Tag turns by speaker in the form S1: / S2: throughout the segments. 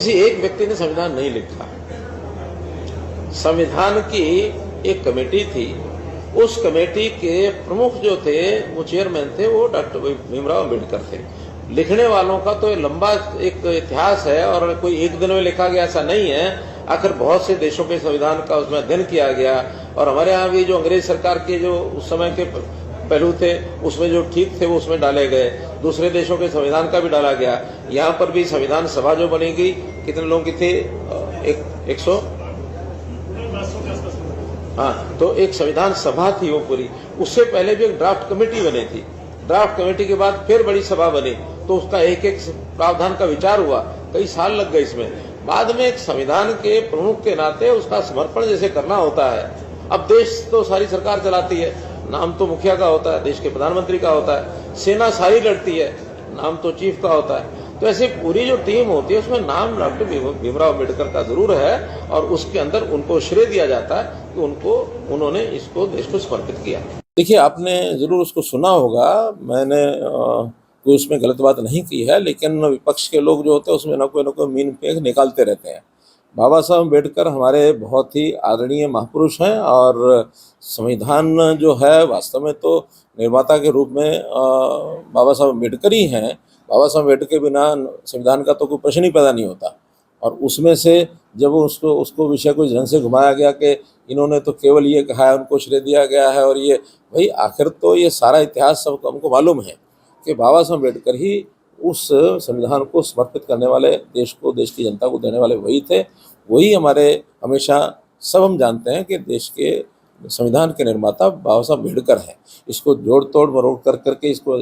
S1: किसी एक व्यक्ति ने संविधान नहीं लिखा। संविधान की एक कमेटी थी, उस कमेटी के प्रमुख जो थे, वो चेयरमैन थे, वो डॉक्टर भीमराव अम्बेडकर थे। लिखने वालों का तो लंबा एक इतिहास है और कोई एक दिन में लिखा गया ऐसा नहीं है। आखिर बहुत से देशों के संविधान का उसमें अध्ययन किया गया और हमारे यहाँ भी जो अंग्रेज सरकार के जो उस समय के पहलू थे उसमें जो ठीक थे वो उसमें डाले गए। दूसरे देशों के संविधान का भी डाला गया। यहाँ पर भी संविधान सभा जो बनेगी, कितने लोगों की थी? 100। हाँ, तो एक संविधान सभा थी वो पूरी। उससे पहले भी एक ड्राफ्ट कमेटी बनी थी। ड्राफ्ट कमेटी के बाद फिर बड़ी सभा बनी, तो उसका एक एक प्रावधान का विचार हुआ। कई साल लग गए इसमें। बाद में एक संविधान के प्रमुख के नाते उसका समर्पण जैसे करना होता है। अब देश तो सारी सरकार चलाती है, नाम तो मुखिया का होता है, देश के प्रधानमंत्री का होता है, सेना सारी लड़ती है, नाम तो चीफ का होता है। तो ऐसे पूरी जो टीम होती है उसमें नाम डॉक्टर भीमराव अम्बेडकर का जरूर है और उसके अंदर उनको श्रेय दिया जाता है कि उन्होंने इसको देश को समर्पित किया। देखिए, आपने जरूर उसको सुना होगा, मैंने कोई उसमें गलत बात नहीं की है, लेकिन विपक्ष के लोग जो होते हैं उसमें न कोई मीन पेग निकालते रहते हैं। बाबा साहब अम्बेडकर हमारे बहुत ही आदरणीय महापुरुष हैं और संविधान जो है वास्तव में तो निर्माता के रूप में बाबा साहब अम्बेडकर ही हैं। बाबा साहब अम्बेडकर के बिना संविधान का तो कोई प्रश्न ही पैदा नहीं होता। और उसमें से जब उसको विषय को ढंग से घुमाया गया कि इन्होंने तो केवल ये कहा है, उनको श्रेय दिया गया है, और ये भाई आखिर तो ये सारा इतिहास सबको हमको मालूम है कि बाबा साहब अम्बेडकर ही उस संविधान को समर्पित करने वाले, देश को, देश की जनता को देने वाले वही थे। वही हमारे हमेशा सब हम जानते हैं कि देश के संविधान के निर्माता बाबा साहब अम्बेडकर हैं। इसको जोड़ तोड़ मरोड़ कर करके इसको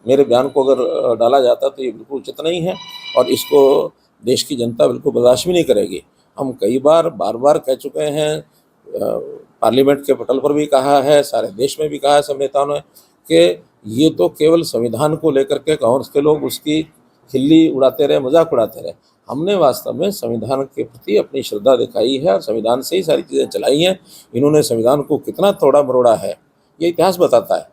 S1: मेरे बयान को अगर डाला जाता तो ये बिल्कुल उचित नहीं है और इसको देश की जनता बिल्कुल बर्दाश्त भी नहीं करेगी। हम कई बार बार कह चुके हैं, पार्लियामेंट के पटल पर भी कहा है, सारे देश में भी कहा है सब नेताओं ने, कि ये तो केवल संविधान को लेकर के कांग्रेस के लोग उसकी खिल्ली उड़ाते रहे, मजाक उड़ाते रहे। हमने वास्तव में संविधान के प्रति अपनी श्रद्धा दिखाई है और संविधान से ही सारी चीज़ें चलाई हैं। इन्होंने संविधान को कितना तोड़ा मरोड़ा है ये इतिहास बताता है।